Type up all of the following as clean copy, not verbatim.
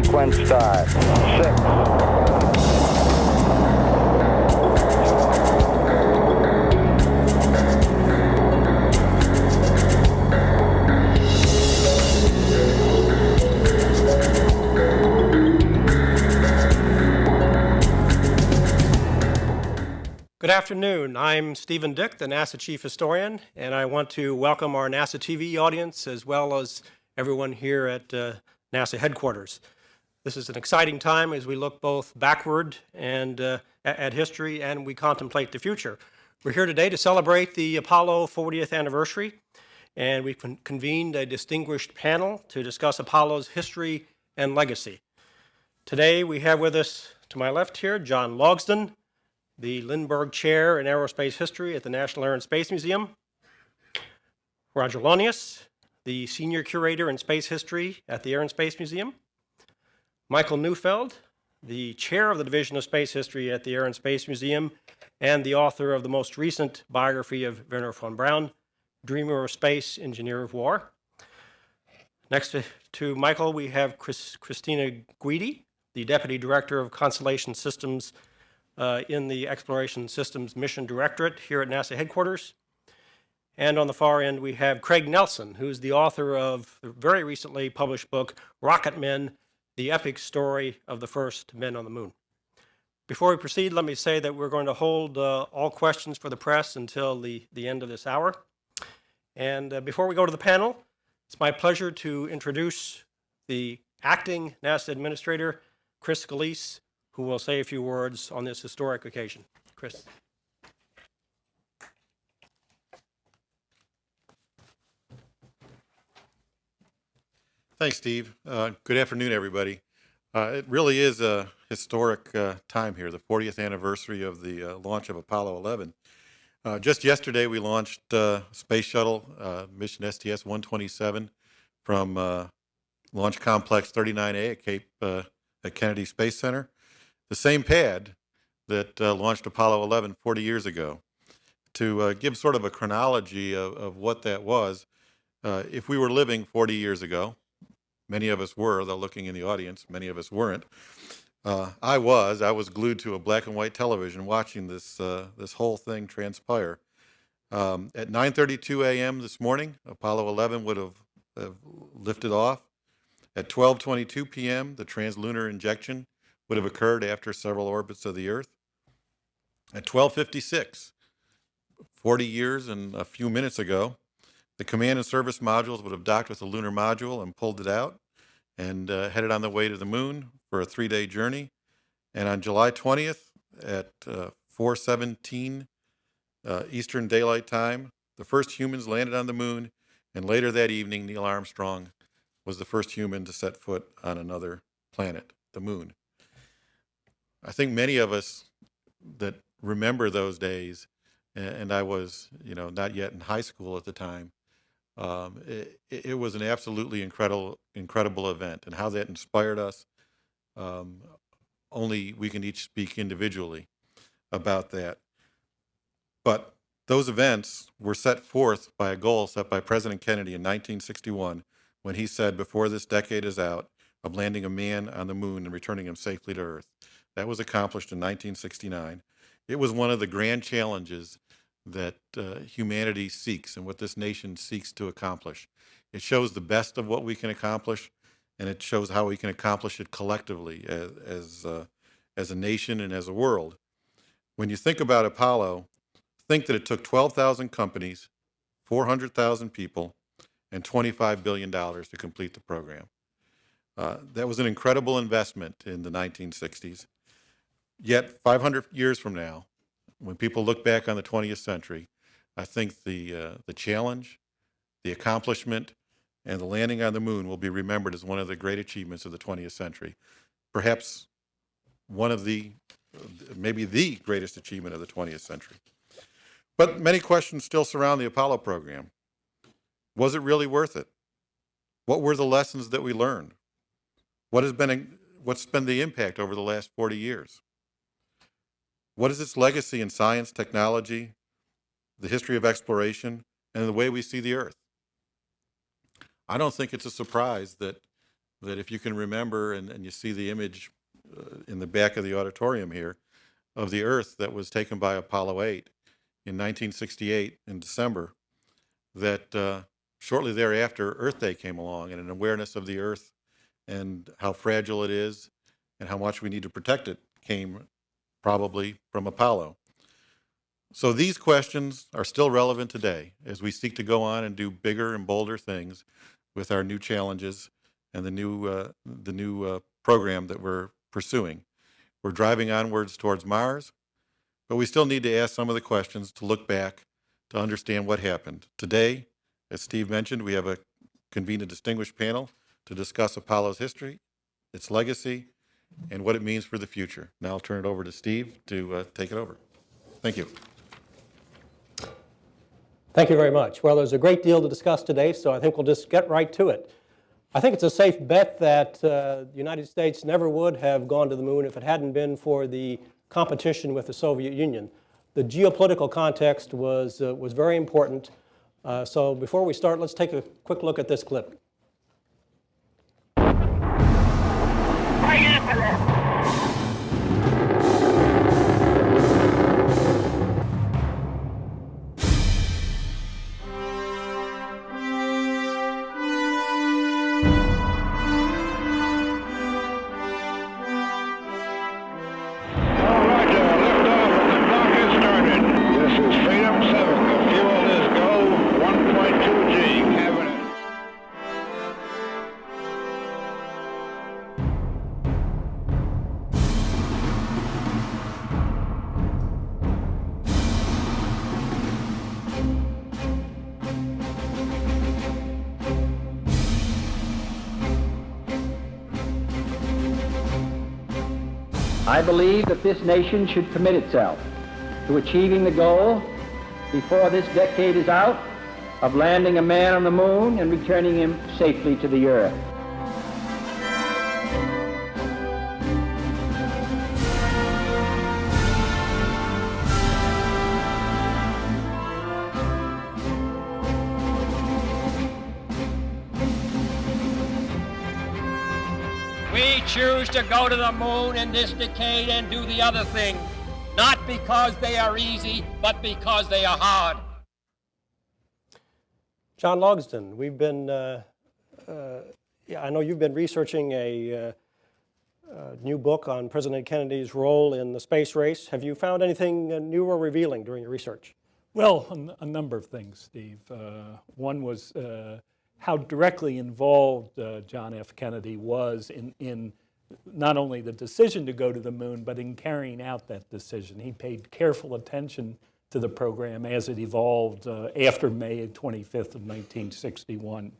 sequence start. 6, 5. Good afternoon. I'm Stephen Dick, the NASA Chief Historian, and I want to welcome our NASA TV audience as well as everyone here at NASA headquarters. This is an exciting time as we look both backward and at history and we contemplate the future. We're here today to celebrate the Apollo 40th anniversary, and we've convened a distinguished panel to discuss Apollo's history and legacy. Today we have with us, to my left here, John Logsdon, the Lindbergh Chair in Aerospace History at the National Air and Space Museum; Roger Lonius, the Senior Curator in Space History at the Air and Space Museum; Michael Neufeld, the Chair of the Division of Space History at the Air and Space Museum and the author of the most recent biography of Wernher von Braun, Dreamer of Space, Engineer of War. Next to Michael, we have Christina Guidi, the Deputy Director of Constellation Systems in the Exploration Systems Mission Directorate here at NASA headquarters. And on the far end, we have Craig Nelson, who's the author of the very recently published book, Rocket Men, the Epic Story of the First Men on the Moon. Before we proceed, let me say that we're going to hold all questions for the press until the end of this hour. And before we go to the panel, it's my pleasure to introduce the acting NASA Administrator, Chris Scalise, who will say a few words on this historic occasion. Chris. Thanks, Steve. Good afternoon, everybody. It really is a historic time here, the 40th anniversary of the launch of Apollo 11. Just yesterday, we launched Space Shuttle mission STS-127 from Launch Complex 39A at Kennedy Space Center, the same pad that launched Apollo 11 40 years ago. To give sort of a chronology of what that was, if we were living 40 years ago, many of us were, though looking in the audience, many of us weren't. I was glued to a black and white television watching this whole thing transpire. At 9:32 a.m. this morning, Apollo 11 would have lifted off. At 12:22 p.m., the translunar injection would have occurred after several orbits of the Earth. At 12:56, 40 years and a few minutes ago, the command and service modules would have docked with the lunar module and pulled it out and headed on the way to the moon for a 3-day journey. And on July 20th at 4:17 Eastern Daylight Time, the first humans landed on the moon, and later that evening, Neil Armstrong was the first human to set foot on another planet, the moon. I think many of us that remember those days, and I was, not yet in high school at the time, it was an absolutely incredible event, and how that inspired us. Only we can each speak individually about that. But those events were set forth by a goal set by President Kennedy in 1961 when he said, before this decade is out, of landing a man on the moon and returning him safely to Earth. That was accomplished in 1969. It was one of the grand challenges that humanity seeks and what this nation seeks to accomplish. It shows the best of what we can accomplish, and it shows how we can accomplish it collectively as a nation and as a world. When you think about Apollo, think that it took 12,000 companies, 400,000 people, and $25 billion to complete the program. That was an incredible investment in the 1960s. Yet 500 years from now, when people look back on the 20th century, I think the challenge, the accomplishment, and the landing on the moon will be remembered as one of the great achievements of the 20th century. Perhaps maybe the greatest achievement of the 20th century. But many questions still surround the Apollo program. Was it really worth it? What were the lessons that we learned? What's been the impact over the last 40 years? What is its legacy in science, technology, the history of exploration, and the way we see the Earth? I don't think it's a surprise that that if you can remember, and you see the image in the back of the auditorium here, of the Earth that was taken by Apollo 8 in 1968 in December, that shortly thereafter Earth Day came along, and an awareness of the Earth and how fragile it is and how much we need to protect it came probably from Apollo. So these questions are still relevant today as we seek to go on and do bigger and bolder things with our new challenges and the new program that we're pursuing. We're driving onwards towards Mars, but we still need to ask some of the questions to look back to understand what happened. Today, as Steve mentioned, we have convened a distinguished panel to discuss Apollo's history, its legacy, and what it means for the future. Now I'll turn it over to Steve to take it over. Thank you. Thank you very much. Well, there's a great deal to discuss today, so I think we'll just get right to it. I think it's a safe bet that the United States never would have gone to the moon if it hadn't been for the competition with the Soviet Union. The geopolitical context was very important. So before we start, let's take a quick look at this clip. I believe that this nation should commit itself to achieving the goal before this decade is out of landing a man on the moon and returning him safely to the earth. We choose to go to the moon in this decade and do the other thing, not because they are easy, but because they are hard. John Logsdon, we've been, I know you've been researching a new book on President Kennedy's role in the space race. Have you found anything new or revealing during your research? Well, a number of things, Steve. One was how directly involved John F. Kennedy was in not only the decision to go to the moon, but in carrying out that decision. He paid careful attention to the program as it evolved after May 25th of 1961.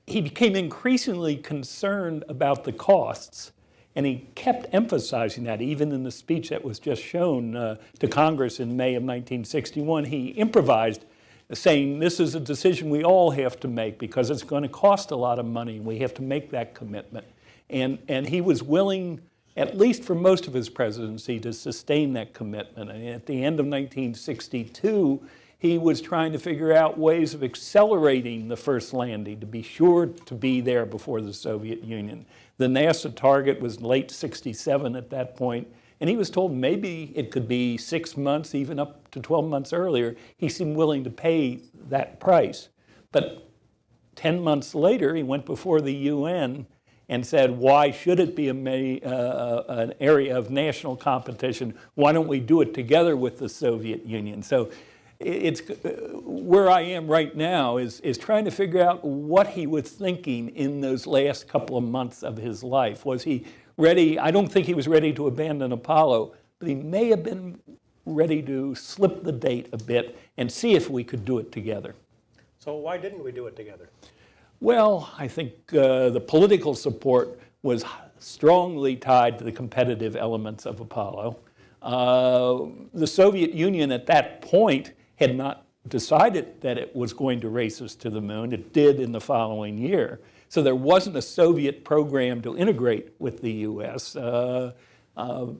He became increasingly concerned about the costs, and he kept emphasizing that. Even in the speech that was just shown to Congress in May of 1961, he improvised, saying this is a decision we all have to make because it's going to cost a lot of money. We have to make that commitment. And he was willing, at least for most of his presidency, to sustain that commitment. And at the end of 1962, he was trying to figure out ways of accelerating the first landing to be sure to be there before the Soviet Union. The NASA target was late 67 at that point, and he was told maybe it could be 6 months, even up to 12 months earlier. He seemed willing to pay that price. But 10 months later, he went before the UN and said, why should it be an area of national competition? Why don't we do it together with the Soviet Union? So it's where I am right now is trying to figure out what he was thinking in those last couple of months of his life. Was he ready? I don't think he was ready to abandon Apollo, but he may have been ready to slip the date a bit and see if we could do it together. So why didn't we do it together? Well, I think the political support was strongly tied to the competitive elements of Apollo. The Soviet Union at that point had not decided that it was going to race us to the moon. It did in the following year. So there wasn't a Soviet program to integrate with the U.S. And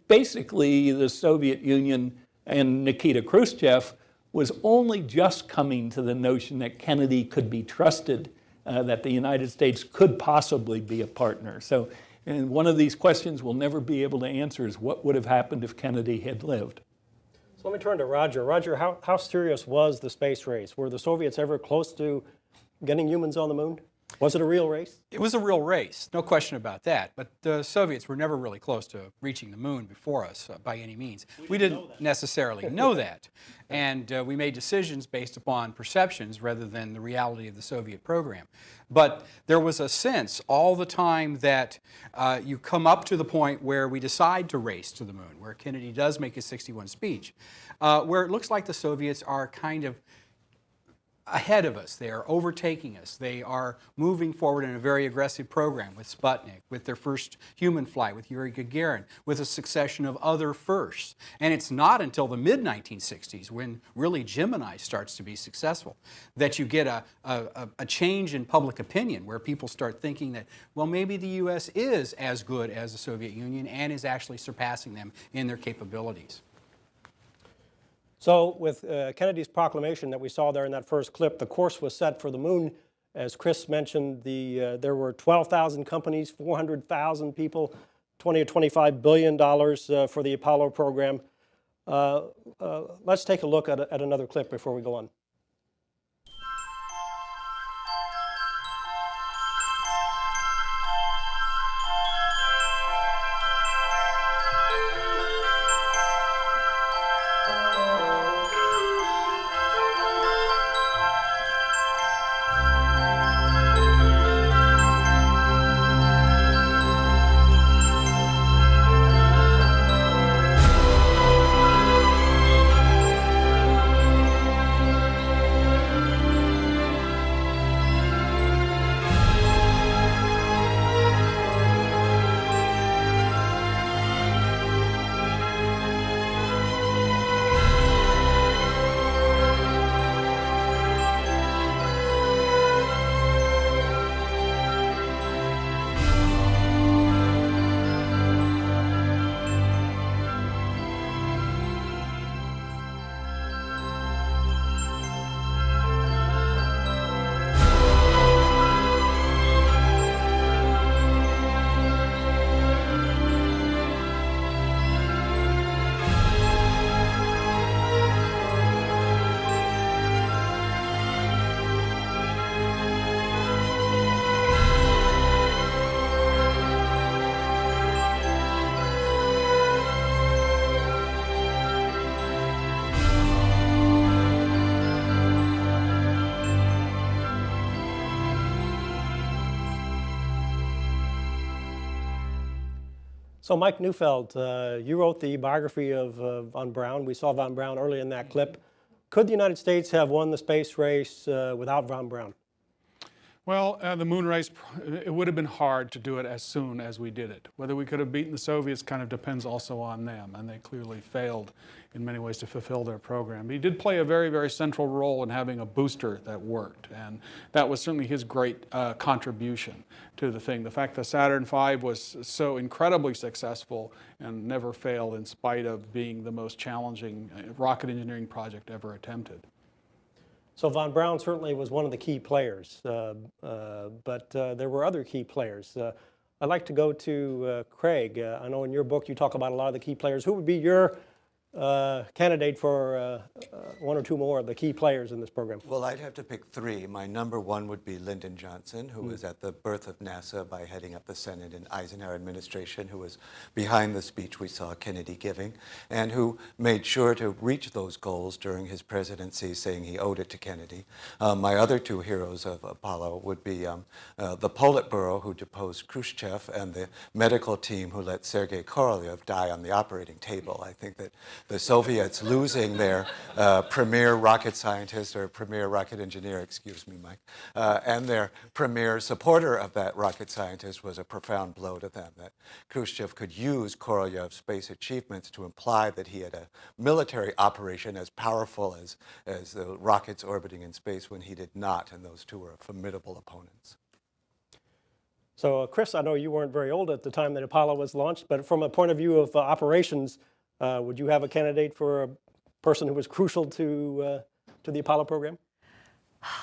basically the Soviet Union and Nikita Khrushchev was only just coming to the notion that Kennedy could be trusted, that the United States could possibly be a partner. So, and one of these questions we'll never be able to answer is what would have happened if Kennedy had lived. So let me turn to Roger. Roger, how serious was the space race? Were the Soviets ever close to getting humans on the moon? Was it a real race? It was a real race, no question about that. But the Soviets were never really close to reaching the moon before us by any means. We didn't necessarily know that. And we made decisions based upon perceptions rather than the reality of the Soviet program. But there was a sense all the time that you come up to the point where we decide to race to the moon, where Kennedy does make his 61 speech, where it looks like the Soviets are kind of ahead of us. They are overtaking us. They are moving forward in a very aggressive program with Sputnik, with their first human flight, with Yuri Gagarin, with a succession of other firsts. And it's not until the mid-1960s, when really Gemini starts to be successful, that you get a change in public opinion, where people start thinking that, well, maybe the U.S. is as good as the Soviet Union and is actually surpassing them in their capabilities. So with Kennedy's proclamation that we saw there in that first clip, the course was set for the moon. As Chris mentioned, there were 12,000 companies, 400,000 people, $20 to $25 billion for the Apollo program. Let's take a look at another clip before we go on. So Mike Neufeld, you wrote the biography of von Braun. We saw von Braun early in that clip. Could the United States have won the space race without von Braun? Well, the moon race, it would have been hard to do it as soon as we did it. Whether we could have beaten the Soviets kind of depends also on them, and they clearly failed in many ways to fulfill their program. He did play a very, very central role in having a booster that worked, and that was certainly his great contribution to the thing. The fact that Saturn V was so incredibly successful and never failed in spite of being the most challenging rocket engineering project ever attempted. So von Braun certainly was one of the key players, but there were other key players. I'd like to go to Craig. I know in your book you talk about a lot of the key players. Who would be your candidate for one or two more of the key players in this program? Well, I'd have to pick three. My number one would be Lyndon Johnson, who was at the birth of NASA by heading up the Senate and Eisenhower administration, who was behind the speech we saw Kennedy giving, and who made sure to reach those goals during his presidency, saying he owed it to Kennedy. My other two heroes of Apollo would be the Politburo, who deposed Khrushchev, and the medical team who let Sergei Korolev die on the operating table. I think that the Soviets losing their premier rocket scientist, or premier rocket engineer, excuse me, Mike, and their premier supporter of that rocket scientist was a profound blow to them, that Khrushchev could use Korolev's space achievements to imply that he had a military operation as powerful as the rockets orbiting in space when he did not, and those two were formidable opponents. So Chris, I know you weren't very old at the time that Apollo was launched, but from a point of view of operations, would you have a candidate for person who was crucial to the Apollo program?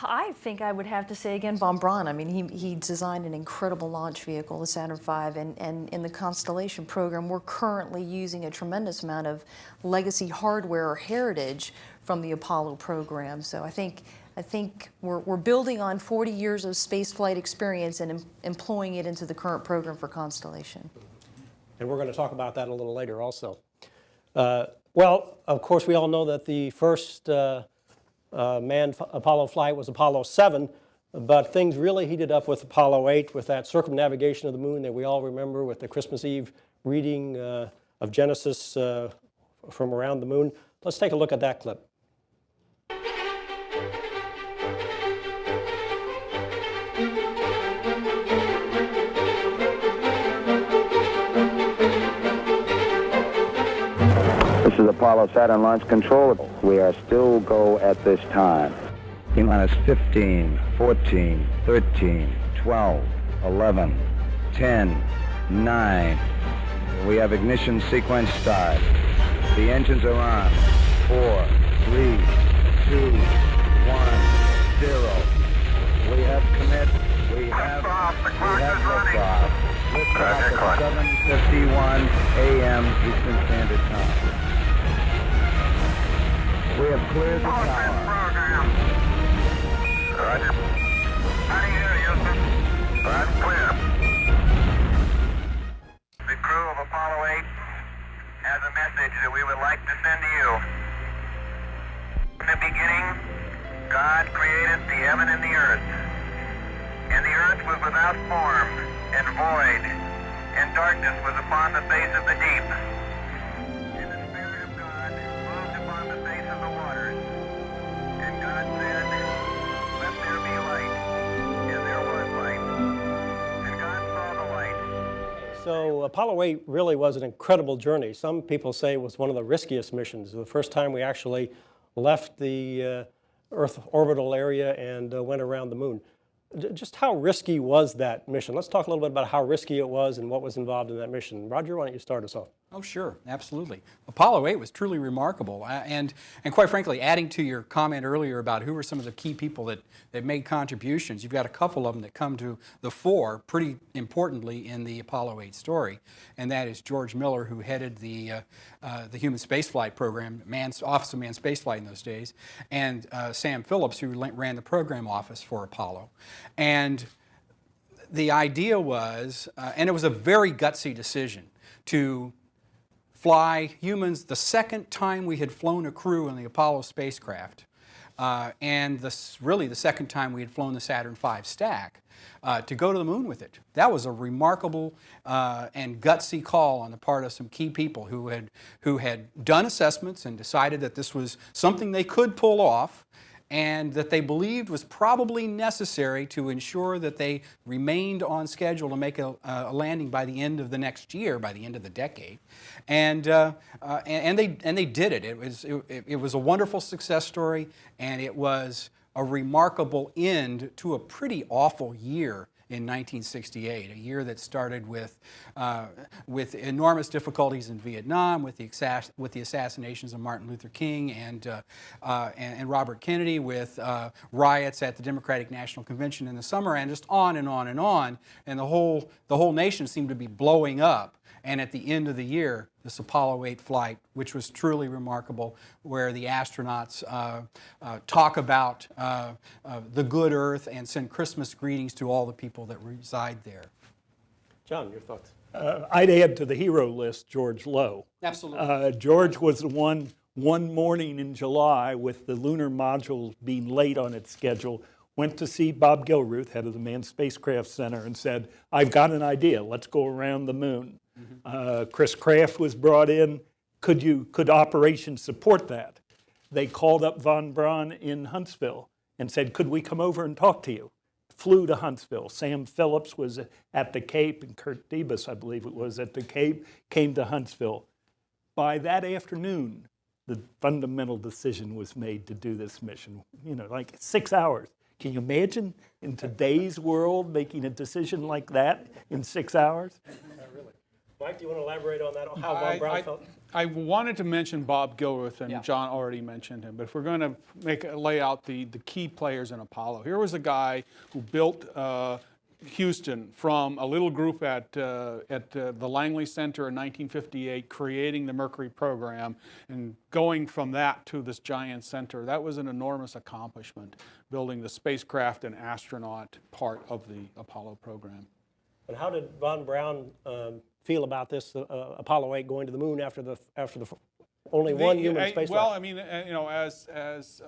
I think I would have to say again von Braun. I mean, he designed an incredible launch vehicle, the Saturn V, and in the Constellation program, we're currently using a tremendous amount of legacy hardware or heritage from the Apollo program. So I think we're building on 40 years of spaceflight experience and employing it into the current program for Constellation. And we're going to talk about that a little later also. Well, of course, we all know that the first manned Apollo flight was Apollo 7, but things really heated up with Apollo 8, with that circumnavigation of the moon that we all remember, with the Christmas Eve reading of Genesis from around the moon. Let's take a look at that clip. This is Apollo Saturn Launch Control. We are still go at this time. T-minus 15, 14, 13, 12, 11, 10, 9. We have ignition sequence start. The engines are on. 4, 3, 2, 1, 0. We have commit. We have liftoff. Liftoff at 7:51 a.m. Eastern Standard Time. We have cleared the tower. Roger. How do you hear, Houston? That's clear. The crew of Apollo 8 has a message that we would like to send to you. In the beginning, God created the heaven and the earth. And the earth was without form and void, and darkness was upon the face of the deep. And the Spirit of God moved upon the face of the waters. And God said, "Let there be light." And there was light. And God saw the light. So Apollo 8 really was an incredible journey. Some people say it was one of the riskiest missions. The first time we actually left the Earth orbital area and went around the moon. Just how risky was that mission? Let's talk a little bit about how risky it was and what was involved in that mission. Roger, why don't you start us off? Oh, sure, absolutely. Apollo 8 was truly remarkable. And quite frankly, adding to your comment earlier about who were some of the key people that made contributions, you've got a couple of them that come to the fore pretty importantly in the Apollo 8 story. And that is George Miller, who headed the human spaceflight program, Office of Manned Spaceflight in those days, and Sam Phillips, who ran the program office for Apollo. And the idea was, and it was a very gutsy decision, to fly humans the second time we had flown a crew in the Apollo spacecraft, and really the second time we had flown the Saturn V stack, to go to the moon with it. That was a remarkable and gutsy call on the part of some key people who had done assessments and decided that this was something they could pull off, and that they believed was probably necessary to ensure that they remained on schedule to make a landing by the end of the next year, by the end of the decade, and they did it. It was a wonderful success story, and it was a remarkable end to a pretty awful year in 1968, a year that started with enormous difficulties in Vietnam, with the assassinations of Martin Luther King and Robert Kennedy, with riots at the Democratic National Convention in the summer, and just on and on and on. And the whole nation seemed to be blowing up. And at the end of the year, this Apollo 8 flight, which was truly remarkable, where the astronauts talk about the good Earth and send Christmas greetings to all the people that reside there. John, your thoughts? I'd add to the hero list George Low. Absolutely. George was the one morning in July, with the lunar module being late on its schedule, went to see Bob Gilruth, head of the Manned Spacecraft Center, and said, "I've got an idea. Let's go around the moon." Chris Kraft was brought in. Could operations support that? They called up von Braun in Huntsville and said, "Could we come over and talk to you?" Flew to Huntsville. Sam Phillips was at the Cape, and Kurt Debus, I believe it was, at the Cape, came to Huntsville. By that afternoon, the fundamental decision was made to do this mission. Like 6 hours. Can you imagine in today's world making a decision like that in 6 hours? Mike, do you want to elaborate on that, how Von Braun felt? I wanted to mention Bob Gilruth, and John already mentioned him, but if we're going to lay out the key players in Apollo, here was a guy who built Houston from a little group at the Langley Center in 1958, creating the Mercury program, and going from that to this giant center. That was an enormous accomplishment, building the spacecraft and astronaut part of the Apollo program. And how did Von Braun feel about this Apollo 8 going to the moon after the only one human spaceflight? Well, I mean, as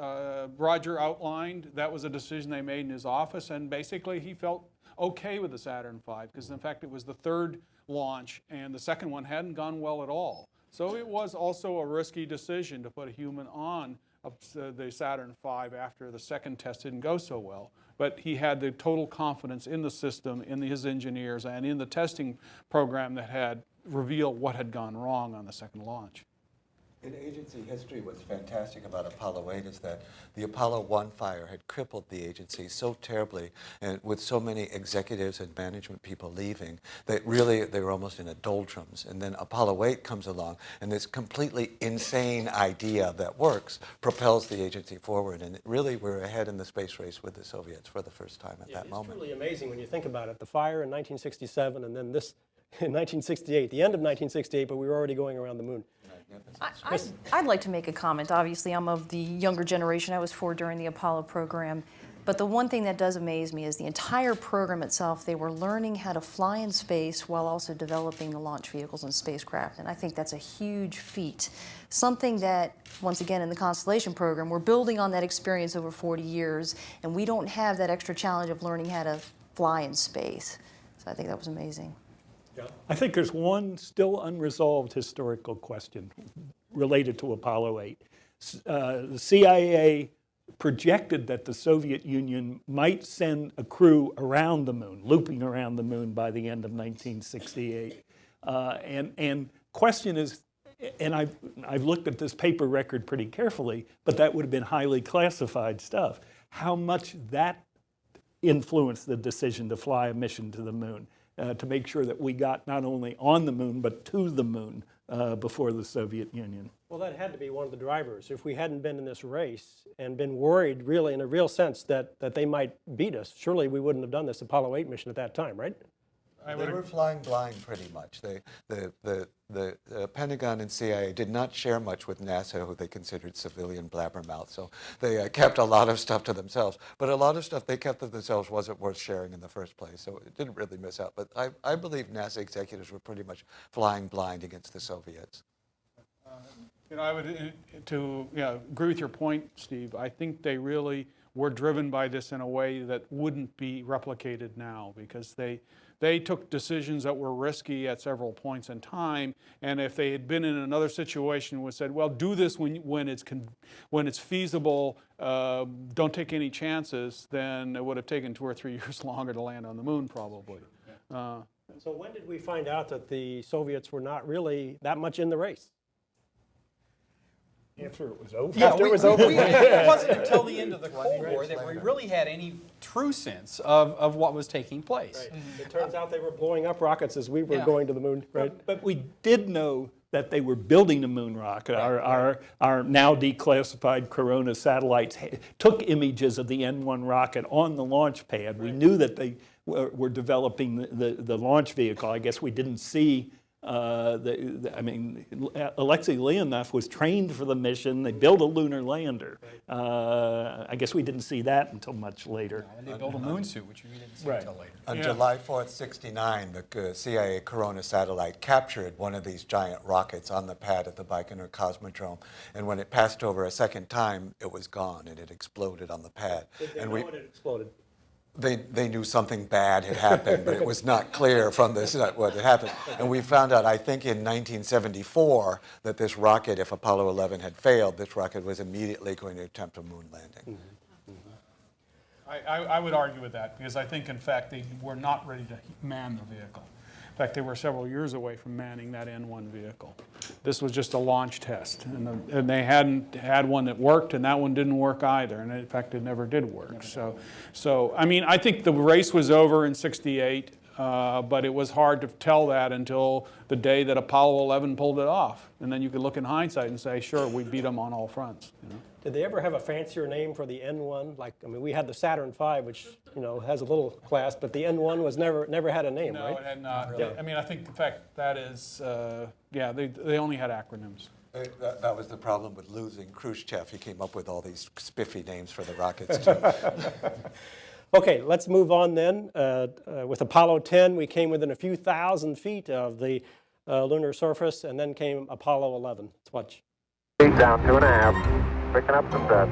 Roger outlined, that was a decision they made in his office, and basically he felt okay with the Saturn V, because in fact it was the third launch, and the second one hadn't gone well at all. So it was also a risky decision to put a human on the Saturn V after the second test didn't go so well. But he had the total confidence in the system, in his engineers, and in the testing program that had revealed what had gone wrong on the second launch. In agency history, what's fantastic about Apollo 8 is that the Apollo 1 fire had crippled the agency so terribly, and with so many executives and management people leaving, that really they were almost in a doldrums. And then Apollo 8 comes along, and this completely insane idea that works propels the agency forward. And really, we're ahead in the space race with the Soviets for the first time at that moment. It's truly amazing when you think about it. The fire in 1967, and then this in 1968, the end of 1968, but we were already going around the moon. I'd like to make a comment. Obviously, I'm of the younger generation. I was 4 during the Apollo program. But the one thing that does amaze me is the entire program itself, they were learning how to fly in space while also developing the launch vehicles and spacecraft. And I think that's a huge feat. Something that, once again, in the Constellation program, we're building on that experience over 40 years, and we don't have that extra challenge of learning how to fly in space. So I think that was amazing. I think there's one still unresolved historical question related to Apollo 8. The CIA projected that the Soviet Union might send a crew around the moon, looping around the moon by the end of 1968. And question is, and I've looked at this paper record pretty carefully, but that would have been highly classified stuff. How much that influenced the decision to fly a mission to the moon? To make sure that we got not only on the moon, but to the moon before the Soviet Union. Well, that had to be one of the drivers. If we hadn't been in this race and been worried, really, in a real sense, that they might beat us, surely we wouldn't have done this Apollo 8 mission at that time, right? They were flying blind pretty much. The Pentagon and CIA did not share much with NASA, who they considered civilian blabbermouths. So they kept a lot of stuff to themselves. But a lot of stuff they kept to themselves wasn't worth sharing in the first place. So it didn't really miss out. But I believe NASA executives were pretty much flying blind against the Soviets. I would agree with your point, Steve. I think they really were driven by this in a way that wouldn't be replicated now, because they took decisions that were risky at several points in time, and if they had been in another situation and said, well, do this when it's feasible, don't take any chances, then it would have taken 2 or 3 years longer to land on the moon, probably. So when did we find out that the Soviets were not really that much in the race? After it was over. Yeah, it wasn't until the end of the Cold War that we really had any true sense of what was taking place. Right. It turns out they were blowing up rockets as we were going to the moon, right? But we did know that they were building a moon rocket. Our now declassified Corona satellites took images of the N-1 rocket on the launch pad. We knew that they were developing the launch vehicle. I guess we didn't see Alexei Leonov was trained for the mission. They built a lunar lander. I guess we didn't see that until much later. And they built a moon suit, which we didn't see until later. On July 4th, '69, the CIA Corona satellite captured one of these giant rockets on the pad at the Baikonur Cosmodrome. And when it passed over a second time, it was gone, and it exploded on the pad. Did they know it had exploded? They knew something bad had happened, but it was not clear from this what had happened. And we found out, I think in 1974, that this rocket, if Apollo 11 had failed, this rocket was immediately going to attempt a moon landing. I would argue with that, because I think, in fact, they were not ready to man the vehicle. In fact, they were several years away from manning that N-1 vehicle. This was just a launch test, and they hadn't had one that worked, and that one didn't work either, and in fact, it never did work. So I mean, I think the race was over in '68. but it was hard to tell that until the day that Apollo 11 pulled it off. And then you could look in hindsight and say, sure, we beat them on all fronts. You know? Did they ever have a fancier name for the N1? Like, I mean, we had the Saturn V, which, you know, has a little class, but the N1 was never had a name, No, right? it had not. Yeah. I mean, I think, in fact, that is, yeah, they only had acronyms. That was the problem with losing Khrushchev. He came up with all these spiffy names for the rockets, too. Okay, let's move on then. With Apollo 10, we came within a few thousand feet of the lunar surface, and then came Apollo 11. Let's watch. Feet down, 2.5. Picking up some dust.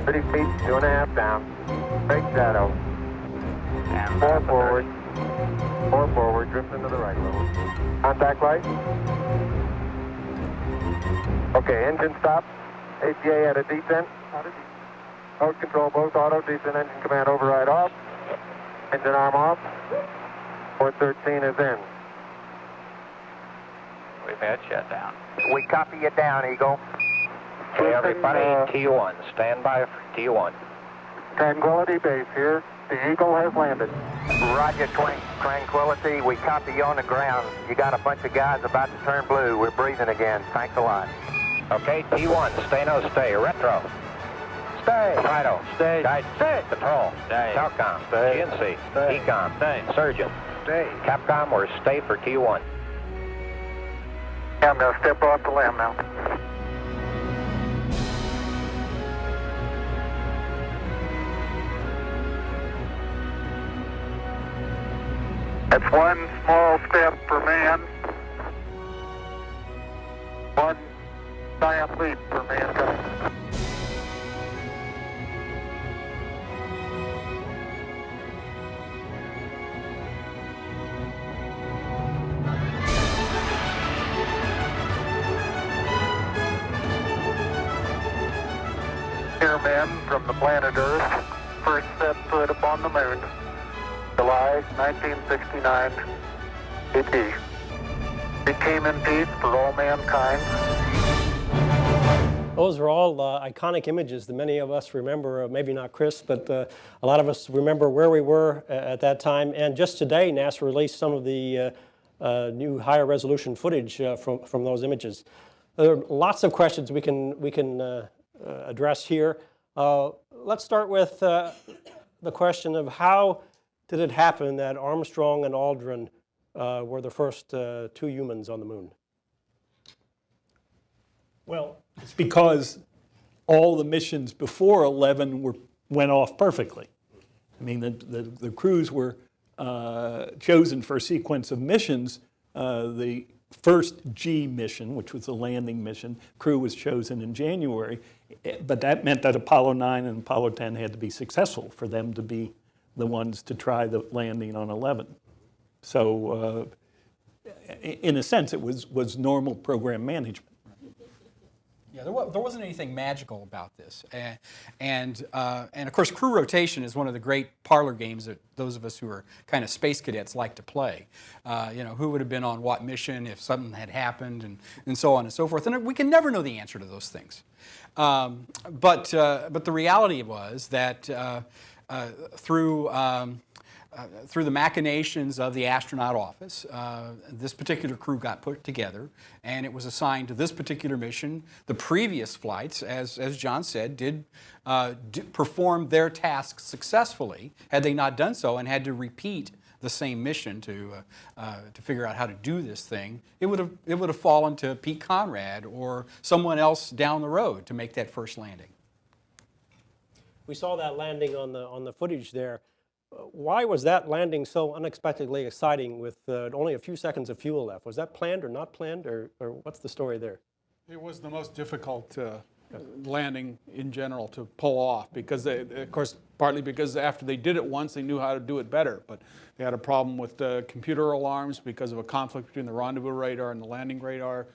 30 feet, 2.5 down. Break shadow. 4 forward. 4 forward, drifting to the right a little. Contact light. Okay, engine stop. APA at a descent. Mode control, both auto, descent engine command override off. Engine arm off. 413 is in. We've had shutdown. We copy you down, Eagle. Okay, everybody, T1. Stand by for T1. Tranquility Base here. The Eagle has landed. Roger, Tranquility. We copy you on the ground. You got a bunch of guys about to turn blue. We're breathing again. Thanks a lot. Okay, T1. Stay, no stay. Retro. Stay. Fido. Stay. Guide. Stay. Control. Stay. Telcom. Stay. GNC. Stay. Ecom. Stay. Surgeon. Stay. Capcom, we're stay for T1. Yeah, I'm going to step off the limb now. That's one small step for man, one giant leap for mankind. Here, men from the planet Earth, first set foot upon the moon, July 1969, AD. It came in peace for all mankind. Those are all iconic images that many of us remember, maybe not Chris, but a lot of us remember where we were at that time. And just today, NASA released some of the new higher resolution footage from those images. There are lots of questions we can address here. Let's start with the question of how did it happen that Armstrong and Aldrin were the first 2 humans on the moon? Well, it's because all the missions before 11 went off perfectly. I mean, the crews were chosen for a sequence of missions. The first G mission, which was the landing mission, crew was chosen in January, but that meant that Apollo 9 and Apollo 10 had to be successful for them to be the ones to try the landing on 11. So in a sense, it was normal program management. Yeah, there wasn't anything magical about this, and of course, crew rotation is one of the great parlor games that those of us who are kind of space cadets like to play. You know, who would have been on what mission if something had happened, and so on and so forth. And we can never know the answer to those things. But the reality was that through the machinations of the astronaut office, this particular crew got put together, and it was assigned to this particular mission. The previous flights, as John said, did perform their tasks successfully. Had they not done so and had to repeat the same mission to figure out how to do this thing, it would have fallen to Pete Conrad or someone else down the road to make that first landing. We saw that landing on the footage there. Why was that landing so unexpectedly exciting with only a few seconds of fuel left? Was that planned or not planned, or what's the story there? It was the most difficult landing in general to pull off because, of course, partly because after they did it once, they knew how to do it better. But they had a problem with the computer alarms because of a conflict between the rendezvous radar and the landing radar.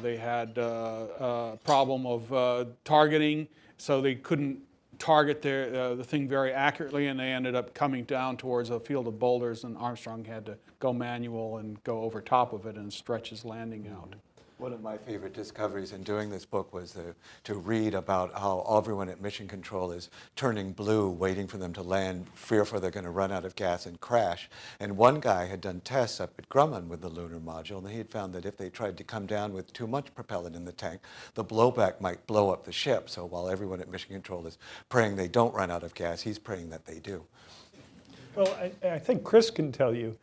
They had a problem of targeting, so they couldn't target the thing very accurately, and they ended up coming down towards a field of boulders, and Armstrong had to go manual and go over top of it and stretch his landing out. One of my favorite discoveries in doing this book was to read about how everyone at Mission Control is turning blue, waiting for them to land, fearful they're going to run out of gas and crash. And one guy had done tests up at Grumman with the lunar module, and he had found that if they tried to come down with too much propellant in the tank, the blowback might blow up the ship. So while everyone at Mission Control is praying they don't run out of gas, he's praying that they do. Well, I think Chris can tell you,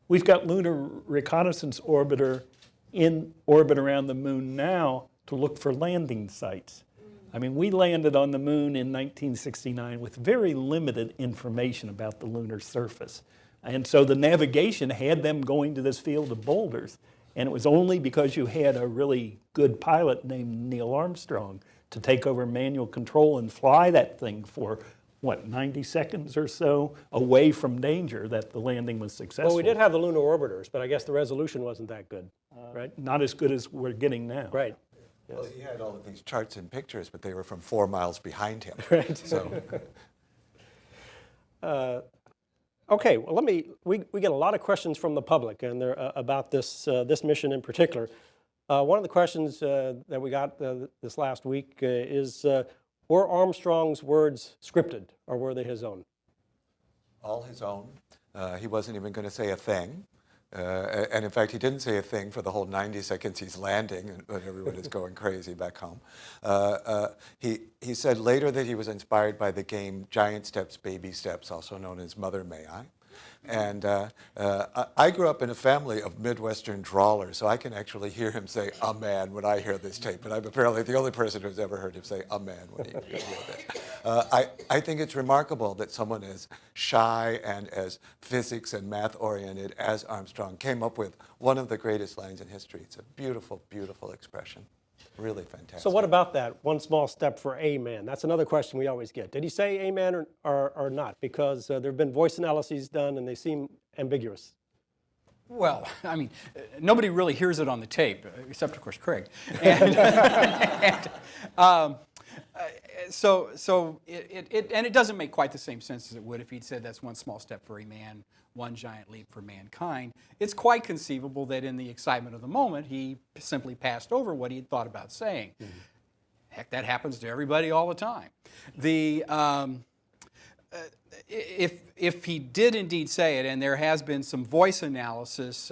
we've got Lunar Reconnaissance Orbiter in orbit around the moon now to look for landing sites. I mean, we landed on the moon in 1969 with very limited information about the lunar surface. And so the navigation had them going to this field of boulders. And it was only because you had a really good pilot named Neil Armstrong to take over manual control and fly that thing for, 90 seconds or so away from danger that the landing was successful. Well, we did have the lunar orbiters, but I guess the resolution wasn't that good, right? Not as good as we're getting now. Right. Well, he had all of these charts and pictures, but they were from 4 miles behind him. Right. So. Okay, well, we get a lot of questions from the public and they're about this mission in particular. One of the questions that we got this last week is, were Armstrong's words scripted or were they his own? All his own. He wasn't even going to say a thing. And in fact, he didn't say a thing for the whole 90 seconds he's landing, and everyone is going crazy back home. He said later that he was inspired by the game Giant Steps, Baby Steps, also known as Mother May I. And I grew up in a family of Midwestern drawlers, so I can actually hear him say "amen" when I hear this tape. And I'm apparently the only person who's ever heard him say "amen" when he hears this. I think it's remarkable that someone as shy and as physics and math oriented as Armstrong came up with one of the greatest lines in history. It's a beautiful, beautiful expression. Really fantastic. So what about that one small step for a man? That's another question we always get. Did he say amen or not? Because there have been voice analyses done and they seem ambiguous. Well, I mean, nobody really hears it on the tape, except, of course, Craig. So it doesn't make quite the same sense as it would if he'd said that's one small step for a man, one giant leap for mankind. It's quite conceivable that in the excitement of the moment, he simply passed over what he had thought about saying. Mm-hmm. Heck, that happens to everybody all the time. If he did indeed say it, and there has been some voice analysis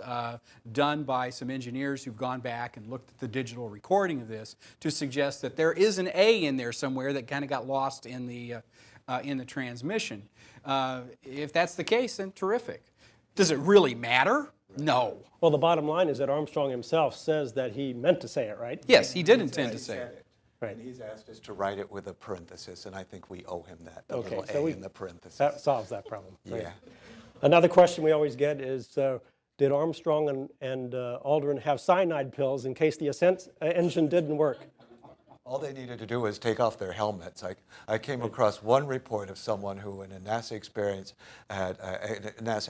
done by some engineers who've gone back and looked at the digital recording of this to suggest that there is an A in there somewhere that kind of got lost in the transmission. If that's the case, then terrific. Does it really matter? No. Well, the bottom line is that Armstrong himself says that he meant to say it, right? Yes, he did intend to say it. Right. And he's asked us to write it with a parenthesis, and I think we owe him that, the Okay, little so A in the parenthesis. That solves that problem. Right? Yeah. Another question we always get is, did Armstrong and Aldrin have cyanide pills in case the ascent engine didn't work? All they needed to do was take off their helmets. I came across one report of someone who in a NASA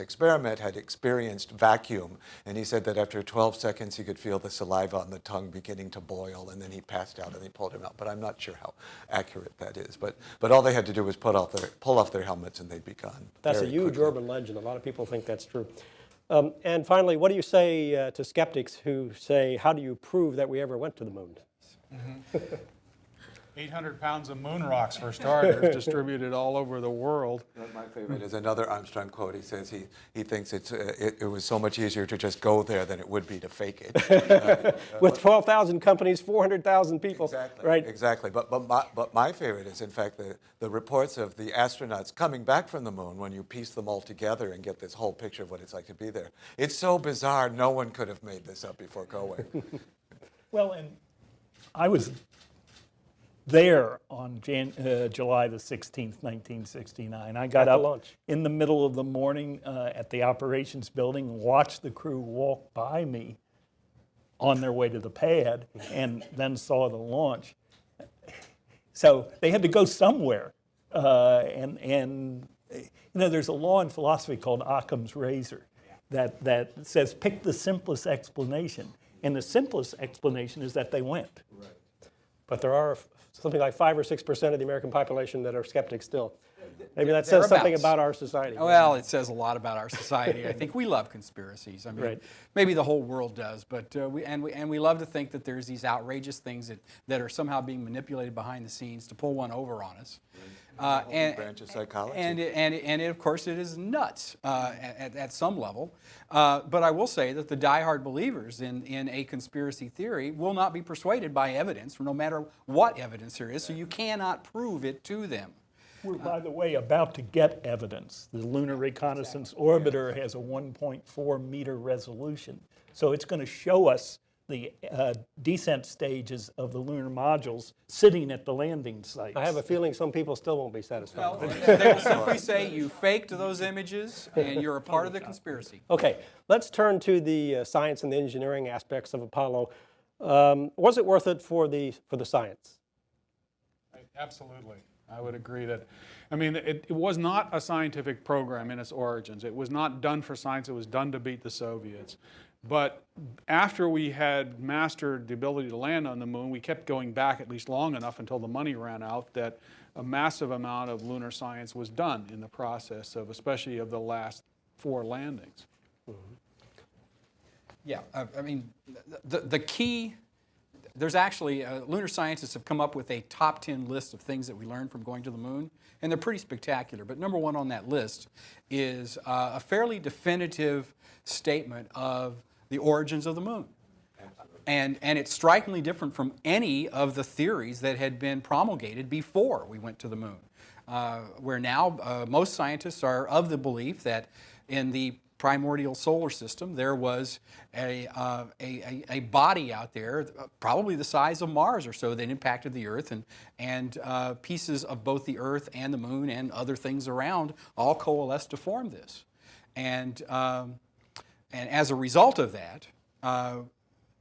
experiment had experienced vacuum, and he said that after 12 seconds he could feel the saliva on the tongue beginning to boil, and then he passed out and they pulled him out. But I'm not sure how accurate that is. But all they had to do was pull off their helmets and they'd be gone. That's a huge urban legend. A lot of people think that's true. And finally, what do you say to skeptics who say, how do you prove that we ever went to the moon? Mm-hmm. 800 pounds of moon rocks, for starters, distributed all over the world. My favorite is another Armstrong quote. He says he thinks it was so much easier to just go there than it would be to fake it. With 12,000 companies, 400,000 people. Exactly, right? Exactly. But my favorite is, in fact, the reports of the astronauts coming back from the moon when you piece them all together and get this whole picture of what it's like to be there. It's so bizarre, no one could have made this up before going. Well, and I was there on July the 16th, 1969. I got up in the middle of the morning at the operations building and watched the crew walk by me on their way to the pad and then saw the launch. So they had to go somewhere. And you know, there's a law in philosophy called Occam's razor that says pick the simplest explanation. And the simplest explanation is that they went. Right. But there are something like 5 or 6% of the American population that are skeptics still. Maybe that says something thereabouts. about our society. Well, it says a lot about our society. I think we love conspiracies. I mean, Right. maybe the whole world does, but we love to think that there's these outrageous things that are somehow being manipulated behind the scenes to pull one over on us. Branch of psychology. And of course, it is nuts at some level. But I will say that the diehard believers in a conspiracy theory will not be persuaded by evidence, no matter what evidence there is. So you cannot prove it to them. We're, by the way, about to get evidence. The Lunar Reconnaissance Orbiter has a 1.4 meter resolution. So it's going to show us the descent stages of the lunar modules sitting at the landing sites. I have a feeling some people still won't be satisfied. Well, they will simply say you faked those images and you're a part of the conspiracy. Okay, let's turn to the science and the engineering aspects of Apollo. Was it worth it for the science? Absolutely. I would agree that, I mean, it was not a scientific program in its origins. It was not done for science. It was done to beat the Soviets. But after we had mastered the ability to land on the moon, we kept going back at least long enough until the money ran out that a massive amount of lunar science was done in the process of, especially of the last 4 landings. Mm-hmm. Yeah, I mean, the key, there's actually, lunar scientists have come up with a top 10 list of things that we learned from going to the moon, and they're pretty spectacular. But number 1 on that list is a fairly definitive statement of the origins of the moon. And it's strikingly different from any of the theories that had been promulgated before we went to the moon. Where now most scientists are of the belief that in the primordial solar system there was a body out there, probably the size of Mars or so, that impacted the Earth, and pieces of both the Earth and the moon and other things around all coalesced to form this. And as a result of that,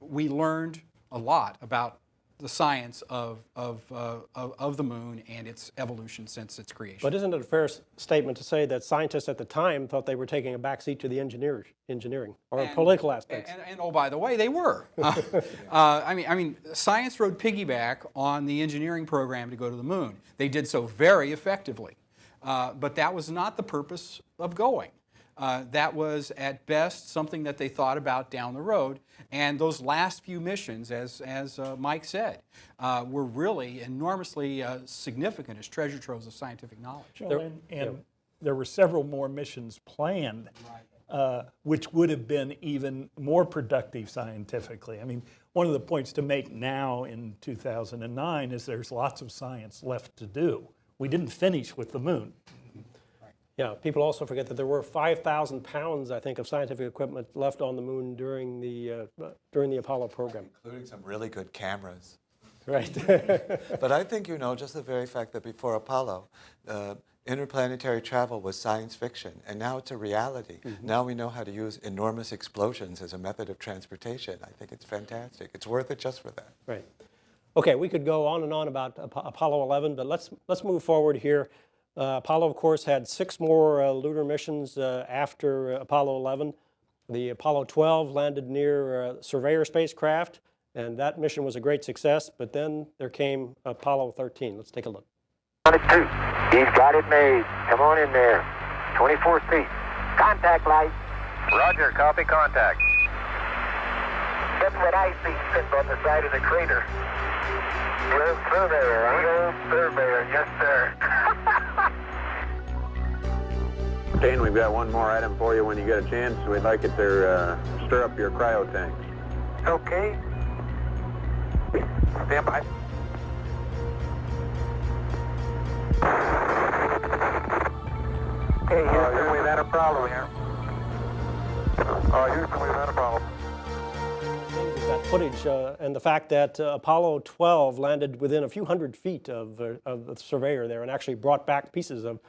we learned a lot about the science of the moon and its evolution since its creation. But isn't it a fair statement to say that scientists at the time thought they were taking a backseat to the engineering or political aspects? And oh, by the way, they were. I mean, science rode piggyback on the engineering program to go to the moon. They did so very effectively, but that was not the purpose of going. That was, at best, something that they thought about down the road. And those last few missions, as Mike said, were really enormously significant as treasure troves of scientific knowledge. Well, and there were several more missions planned, which would have been even more productive scientifically. I mean, one of the points to make now in 2009 is there's lots of science left to do. We didn't finish with the moon. Yeah, people also forget that there were 5,000 pounds, I think, of scientific equipment left on the moon during the Apollo program. Including some really good cameras. Right. But I think, just the very fact that before Apollo, interplanetary travel was science fiction, and now it's a reality. Mm-hmm. Now we know how to use enormous explosions as a method of transportation. I think it's fantastic. It's worth it just for that. Right. Okay, we could go on and on about Apollo 11, but let's move forward here. Apollo, of course, had 6 more lunar missions after Apollo 11. The Apollo 12 landed near Surveyor spacecraft, and that mission was a great success, but then there came Apollo 13. Let's take a look. 22. He's got it made. Come on in there. 24 feet. Contact light. Roger, copy contact. That's what I see sitting on the side of the crater. The old surveyor, huh? The old surveyor, yes, sir. Dan, we've got one more item for you when you get a chance. We'd like it to stir up your cryo tanks. Okay. Stand by. Hey, Houston, we've had a problem here. Houston, we've had a problem. That footage and the fact that Apollo 12 landed within a few hundred feet of the Surveyor there and actually brought back pieces of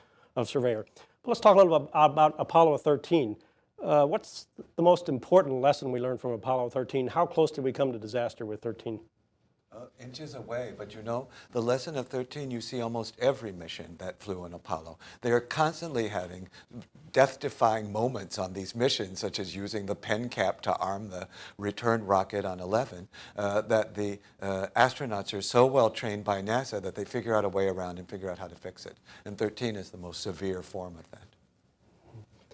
Surveyor. But let's talk a little bit about Apollo 13. What's the most important lesson we learned from Apollo 13? How close did we come to disaster with 13? Inches away, but you know, the lesson of 13 you see almost every mission that flew in Apollo. They are constantly having death-defying moments on these missions, such as using the pen cap to arm the return rocket on 11, that the astronauts are so well trained by NASA that they figure out a way around and figure out how to fix it. And 13 is the most severe form of that.